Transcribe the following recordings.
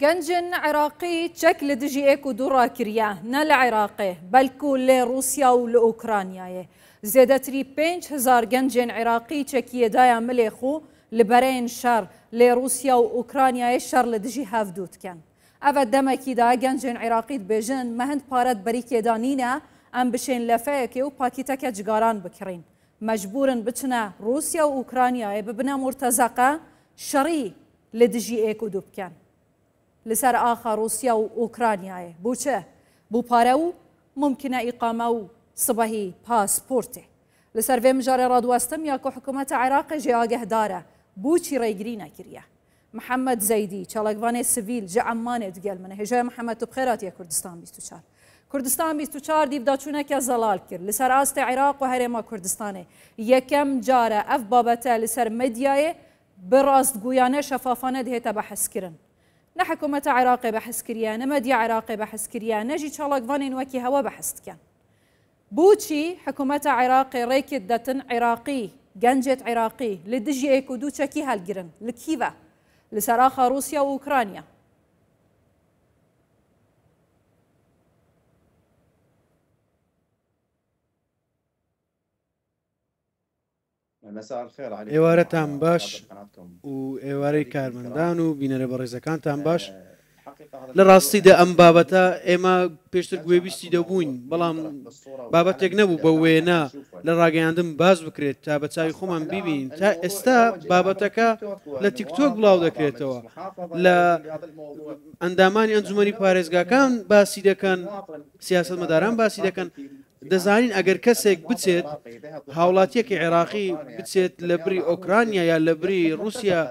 گەنجن عێراقی چەک لە دژی ئێک و دووڕا کریە نە لە عێراقێ بەلکو لێ رووسیا و لە ئوکرانیایە زێدەتری 5,000 گەنجێن عێراقی چەکیەدایە ملێخ و لە بەرەین شەڕ لێ رووسیا و ئوکرانیایە شەڕ لە دژی هەفدووتکەن ئەvە دەمەکیدا گەنجێن عێراقیت بێژن مەهند پارەت بەریکێدا نینە ئەم بشێن لەفەیەکێ و پاکیتەکە جگاران بکڕین مەجبورن بچنە رووسیا و ئوکرانیایە ببنە مرتەزەقە شەڕی لە دژی ئێک و دوو بکەن لسر آخر روسيا وأوكرانيا بوچه بو پارو ممكنه إقامة و صباحي باسبورته لسر في مجاري رادواستم ياكو حكومة عراق جي آگه داره بوچي ريگرينا كريه محمد زيدي چالقواني سيفيل جي عمانه دقل منه هجاية محمد تو بخيرات يا كردستان 24 كردستان 24 ديف داچونه که زلال كر لسر آست عراق و هرما كردستانه يكم جاره اف بابته لسر مدياي براست گويانه شفافانه دهتا بحث كرن نه حکومت عراقی بحث کریه نه مدیا عراقی بحث کریه نه جی چالاقوانین وکی هوا بحث کن بوچی حکومت عراقی ریکت دتن عراقی گنجت عراقی لدجی ایکو دو چکی هلگرن لکیوه لسراخ روسیا و اوکرانیا ئێوارەتان باش و ئێوارەی کارمەندان و بینەرە بە ڕێزەکانتان باش لە ڕاستیدا ئەم بابەتە ئێمە پێشتر گوێبیستی دەبووین بەڵام بابەتێک نەبوو بە وێنە لە ڕاگەیاندن باز بکرێت تا بە چاوی خۆمان ببین تا ئێستا بابەتەکە لە تیکتۆک بڵاو دەکرێتەوە لە ئەندامانی ئەنجومەنی پارێزگاکان باسی دەکەن سیاسەتمەداران باسی دەکەن دەزانین ئەگەر کەسێک بچێت هاوڵاتیەکی عێراقی بچێت لە بری ئۆکرانیا یا لە بری رووسیا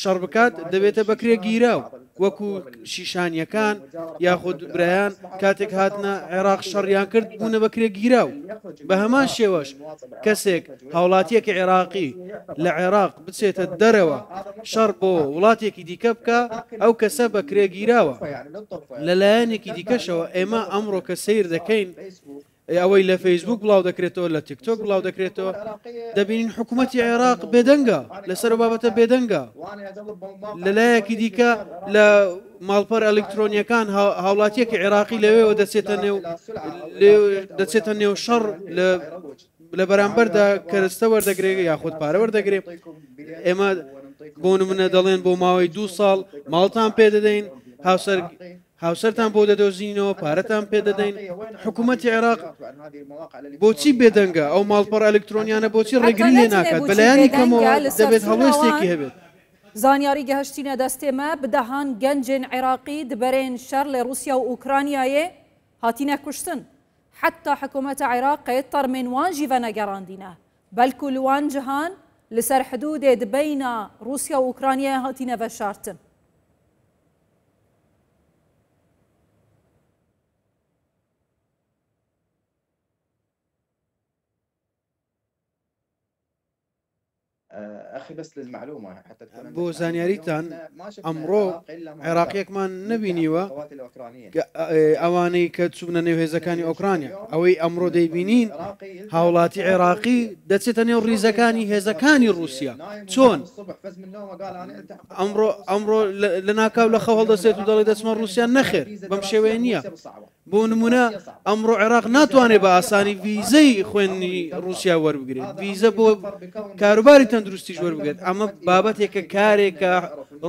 شەڕ بکات دەبێتە بەکرێ گیراو وەکو شیشانیەکان یاخود برایان کاتێک هاتنە عێراق شەڕیان کرد بوونە بەکرێ گیراو بە هەمان شێوەش کەسێک هاوڵاتیەکی عێراقی لە عێراق بچێتە دەرەوە شەڕ بۆ وڵاتێکی دیکە بکە ئەو کەسە بەکرێ گیراوە لەلایەنێکی دیکەشەوە ئێمە ئەمڕۆ کە سیر دەکەین ئەوەی لە فەیسبوک بڵاو دەکرێتەوە لە تیکتۆک بڵاو دەکرێتەوە دەبینین حکوومەتی عێراق بێدەنگە لەسەر بابەتە بێدەنگە لەلایەکی دیکە لە ماڵپەر ئەلکترۆنیەکان هاوڵاتیەکی عێراقی لەوێەوە دەچێتە نێو شەڕ لە بەرامبەردا کەرستە وەردەگرێت یاخود پارە وەردەگرێت ئێمە بۆ نمونە دەڵێن بۆ ماوەی 2 ساڵ ماڵتان پێ دەدەین هاوسەرتان بۆ دەدۆزینەوە پارەتان پێ دەدەین حکوومەتی عێراق بۆچی بێدەنگە ئەو ماڵپەر ئەلکترۆنیانە بۆچی ڕێگری لێ ناکات بەلایانی کەمەوە دەبێت هەڵوێستێکی هەبێت زانیاری گەهشتینە دەستێمە بدەهان گەنجێن عێراقی دبەرێن شەڕ لە رووسیا و ئوکرانیایە هاتینە کوشتن حتا حکوومەتە عێراقی تەرمێن وان ژیڤە نەگەڕاندینە بەلکو لوان جهان لەسەر حدودێ دبەینە رووسیا و ئوکرانیا هاتینە بەشارتن بۆ زانیاریتان ئەمڕۆ عێراقیەکمان نەبینیوە ئەوانەی کە چوونە نێو هێزەکانی ئۆکرانیا ئەوەی ئەمڕۆ دەیبینین هاوڵاتی عێراقی دەچێتە نێو ڕیزەکانی هێزەکانی رووسیا چۆن ئەمڕۆ لە ناکاو لە خەوڵ دەچێت و دەڵێ دەچمە رووسیا نەخێر بەم شێوەیە نییە بۆ نمونە ئەمڕۆ عێراق ناتوانێت بە ئاسانی ڤیزەی خوێندنی رووسیا وەربگرێت ڤیزە بۆ کاروباری تەندروستیش وەربگرێت ئەمە بابەتێکە کارێکە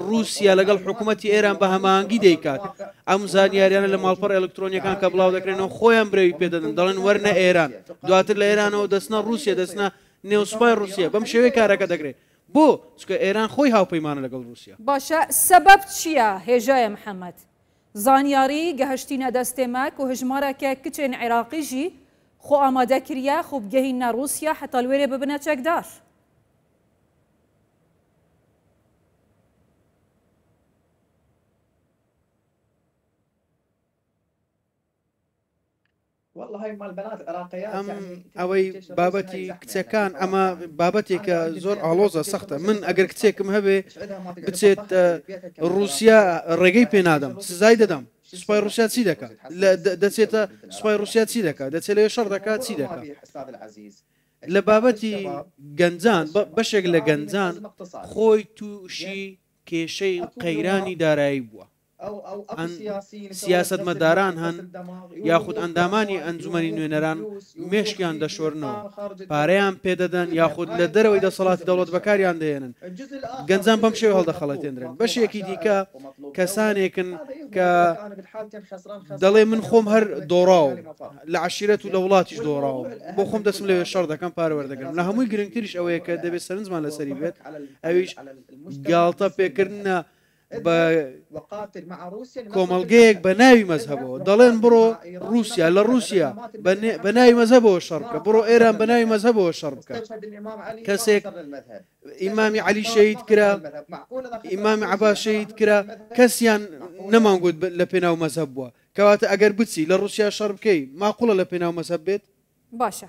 رووسیا لەگەڵ حکوومەتی ئێران بە هەماهەنگی دەیکات ئەم زانیاریانە لە ماڵپەر ئەلکترۆنیەکان کە بڵاو دەکرێنەوە خۆیان برەوی پێدەدەن دەڵێن وەرنە ئێران دواتر لە ئێرانەوە دەستنە رووسیا دەستنە نێوسپای رووسیا بەم شێوەیە کارەکە دەکرێت بۆ چکە ئێران خۆی هاوپەیمانە لەگەڵ رووسیا باشە سەبەب چییە هێژایە محەممەد زانیاری گەهشتینە دەستێمەک و هژمارەکە کچێن عێراقیژی خۆ ئامادەکریە خۆ بگەهینە رووسیا حتا لێرێ ببنە چەکدار ئەوەی بابەتی کچەکان ئەمە بابەتێکە زۆر ئالۆزە سەختە من ئەگەر کچێکم هەبێ بچێت رووسیا ڕێگەی پێنادەم سزای دەدەم سوپای رووسیا چی دەکات دەچێتە سوپای رووسیا چی دەکات دەچێت لەوێ شەڕ دەکات چی دەکات لە بابەتی گەنجان بەشێک لە گەنجان خۆی تووشی کێشەی قەیرانی دارایی بووە سیاستمەداران هەن یاخود ئەندامانی ئەنجومەنی نوێنەران مێشکیان دەشۆرنەوە پارەیان پێدەدەن یاخود لە دەرەوەی دەسەڵاتی دەوڵەت بەکاریان دەهێنن گەنجان بەم شێوە هەڵدەخەڵەتێنرێن بەشێکی دیکە کەسانێکن کە دەڵێ من خۆم هەر دۆڕاوم لە عشیرەت و لە وڵاتیش دۆڕاوم بۆ خۆم دەسم لەوێ شەڕ دەکەم پارە وەردەگرم لە هەمووی گرنگتریش ئەوەیە کە دەبێت سەرنجمان لەسەری بێت ئەویش گاڵتە پێکردنە بە کۆمەڵگەیەک بە ناوی مەزهبەوە دەڵێن بڕۆ رووسیا لە رووسیا بە ناوی مەزهبەوە شەڕ بکە بڕۆ ئێران بە ناوی مەزهبەوە شەڕ بکە کەسێک ئیمامی عەلی شەهید کرا ئیمامی عەباس شەهید کرا کەسیان نەمانگوت لە پێناو مەزهب بووە کەواتە ئەگەر بچی لە رووسیا شەڕ بکەی ماقوڵە لە پێناو مەزهب بێت باشە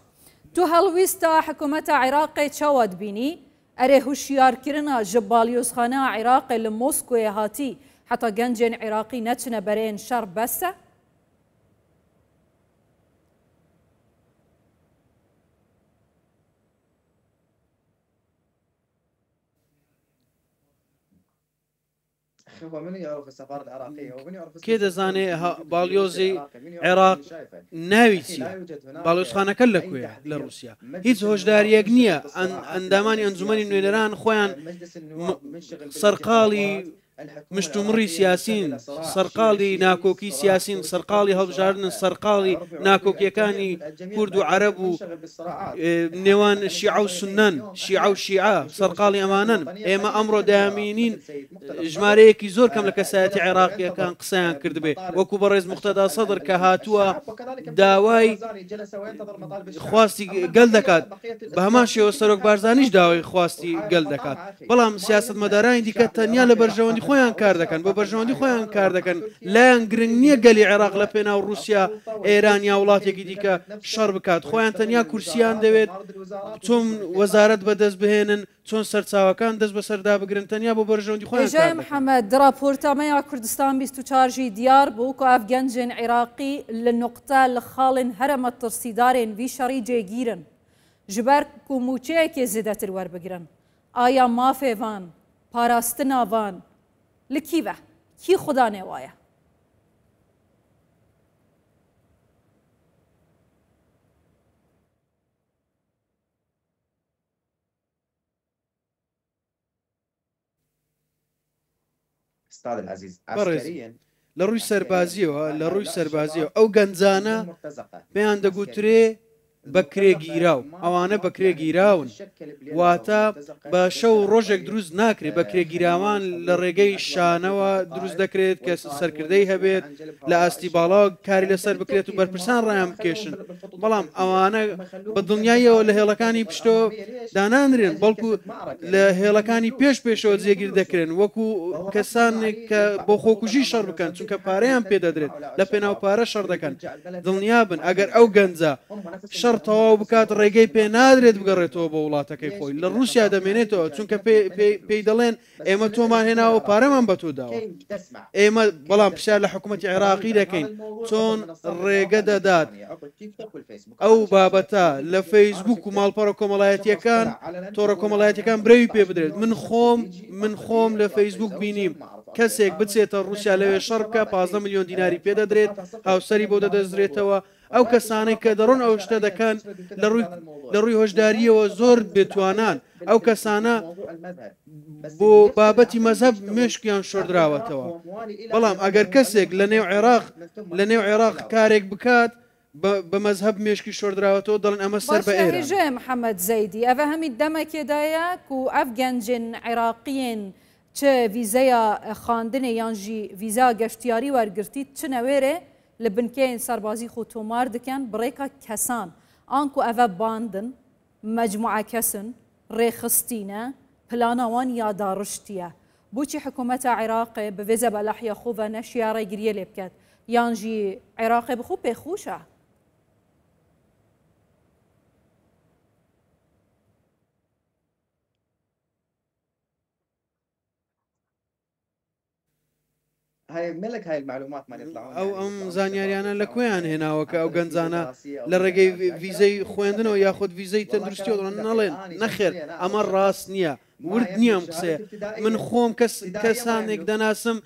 تو هەڵویستە حکوومەتە عێراقی چاوت بینی ئەرێ هوشیارکردنا ji balyozxaneya Iraqê li Moskoyê hatî heta gencên Iraqî neçine berên şer bes e? کێ دەزانێ باڵیۆزی عێراق ناوی چی باڵۆزخانەکە لەکوێ لە رووسیا هیچ هۆشداریەک نییە ئەندامانی ئەنجومەنی نوێنەران خۆیان سەرقاڵی مشتومڕی سیاسین سەرقاڵی ناکۆکی سیاسین سەرقاڵی هەڵبژاردن سەرقاڵی ناکۆکیەکانی کورد و عەرەب و نێوان شیعە و سونەن شیعە و شیعە سەرقاڵی ئەمانن ئێمە ئەمڕۆ دامینین ژمارەیەکی زۆر کەم لە کەسایەتی عێراقیەکان قسەیان کردبێ وەکو بەڕێز موختەدا سەدر کە هاتووە داوای خواستی گەل دەکات بە هەمان شێوە سەرۆک بارزانیش داوای خواستی گەل دەکات بەڵام سیاستمەدارانی دیکە تەنیا لە بەرژەوەندی خۆیان کار دەکەن بۆ بەرژەوەندی خۆیان کار دەکەن لایەن گرنگ نییە گەلی عێراق لە پێناو رووسیا ئێران یا وڵاتێکی دیکە شەڕ بکات خۆیان تەنیا کورسیان دەوێت چۆن وەزارەت بەدەست بهێنن چۆن سەرچاوەکان دەست بەسەردا بگرن تەنیا بۆ بەرژەوەندی خۆیان محەممەد راپۆرتەمەیا کوردستان 24 دیار بوو کە ئەف گەنجên عێراقی لە نقطە لە خاڵن هەرەمە ترسیدارên vî şerî jêgîrin ji ber ku mûçeyekê zêdetir werbigrin aya mafê van parastina van li kî ve kî xuda nêwaye لە ڕووی سەربازیەوە لە ڕووی سەربازیەوە ئەو گەنجانە پێیان دەگوترێ بەکرێگیراو ئەوانە بەکرێگیراون واتە بە شەو ڕۆژێک دروست ناکرێت بەکرێگیراوان لە ڕێگەی شانەوە دروست دەکرێت کە سەرکردەی هەبێت لە ئاستی باڵاو کاری لەسەر بکرێت و بەرپرسان ڕایان بکێشن بەڵام ئەوانە بە دڵنیاییەوە لە هێڵەکانی پشتۆ دانانرێن بەڵکو لە هێڵەکانی پێشەوە جێگیر دەکرێن وەکو کەسانێک کە بۆ خۆکوژی شەڕ بکەن چونکە پارەیان پێدەدرێت لە پێناو پارە شەڕ دەکەن دڵنیا بن ئەگەر ئەو گەنجە شەڕ تەواو بکات ڕێگەی پێ نادرێت بگەڕێتەوە بە وڵاتەکەی خۆی لە رووسیا دەمێنێتەوە چونکە پێی دەڵێن ئێمە تۆمان هێناوە پارەمان بە تۆ داوە ئێمە بەڵام پرسیار لە حکوومەتی عێراقی دەکەین چۆن ڕێگە دەدات ئەو بابەتە لە فەیسبوک و ماڵپەڕە کۆمەڵایەتیەکان تۆڕە کۆمەڵایەتەکان برەوی پێ بدرێت من خۆم لە فەیسبوک بینیم کەسێک بچێتە رووسیا لەوێ شەڕ بکە 15 میلیۆن دیناری پێدەدرێت هاوسەری بۆ دەدەزرێتەوە ئەو کەسانەی کە دەڕۆن ئەو شتە دەکەن لە ڕووی هۆشداریەوە زۆر بێتوانان ئەو کەسانە بۆ بابەتی مەزهب مێشکیان شۆردراوەتەوە بەڵام ئەگەر کەسێک لە نێو عێراق کارێک بکات بە مەزهب مێشکی شۆردراوەتەوە دەڵێن ئەمە سەر بە ئێرە محەممەد زەیدی ئەvە هەمی دەمەکێدایە و ئەف گەنجên عێراقیên چه vîzeya xandinê yan jî vîza geştiyarî wergirtî çi newêrê li binkeyên serbazî xwe tomar dikin bi rêka kesan an ku ev bandin mecmu'a kesin rêxistîne plana wan ya dariştiye بۆچی حکوومەتە عێراقê bi vê zebelahiya xwe ve neşiya rêgiriyê lê biket yan jî عێراقê bi xwe pêxûş e ئەو ئەم زانیاریانە لە کوێیان هێناوە کە ئەو گەنجانە لە ڕێگەی ڤیزەی خوێندنەوە یاخود ڤیزەی تەندروستیەوە نەڵێن نەخێر ئەمە ڕاست نییە ورد نییە ئەم قسەیە من خۆم کەسانێک دەناسم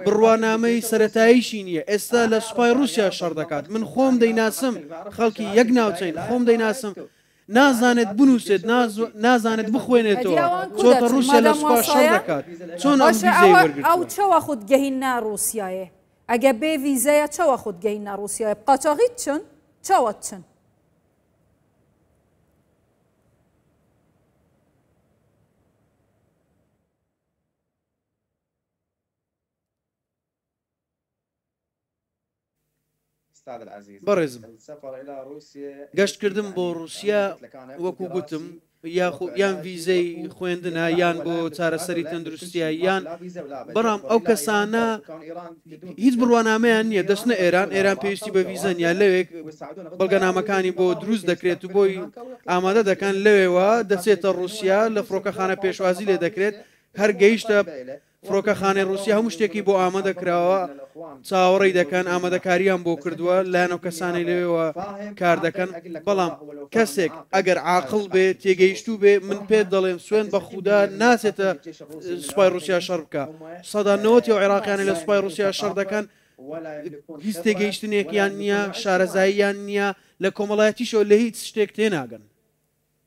بڕوانامەی سەرەتاییشی نییە ئێستا لە سوپای رووسیا شەڕ دەکات من خۆم دەیناسم خەڵکی یەک ناوچەین خۆم دەیناسم نازانێت بنووسێت نازانێت بخوێنێتەوە چۆتە رووسیا لە سوپا شەڕ دەکات چۆن ئەو چەوە خودت گەهینا رووسایە ئەگە بێ ڤیزەیە چەوە خودت گەهینا رووسایە قاچاغیت چن چاوت چن بەڕێزم گەشتکردم بۆ رووسیا وەکو گوتم یان ڤیزەی خوێندنە یان بۆ چارەسەری تەندروستیە یان بەڕام ئەو کەسانە هیچ بڕوانامەیان نییە دەستنە ئێران پێویستی بە ڤیزەن یا لەوێک بەڵگەنامەکانی بۆ دروست دەکرێت و بۆی ئامادە دەکەن لەوێەوە دەچێتە رووسیا لە فڕۆکەخانە پێشوازی لێ دەکرێت هەر گەیشتە فڕۆکەخانەی رووسیا هەموو شتێکی بۆ ئامادەکراوە چاوەڕێی دەکەن ئامادەکاریان بۆ کردووە لایەنەوە کەسانی لەوێەوە کار دەکەن بەڵام کەسێک ئەگەر عاقڵ بێ تێگەیشتوو بێ من پێ دەڵێم سوێن بە خودا ناچێتە سوپای رووسیا شەڕ بکە سەدا 90 و عێراقیانی لە سوپای رووسیا شەڕ دەکەن هیچ تێگەیشتنێکیان نییە شارەزاییان نییە لە کۆمەڵایەتیشەوە لە هیچ شتێک تێناگەن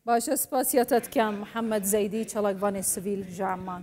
باشە سپاسیەتت کام محەممەد زەیدی چەڵکبانی سڤیل ژامان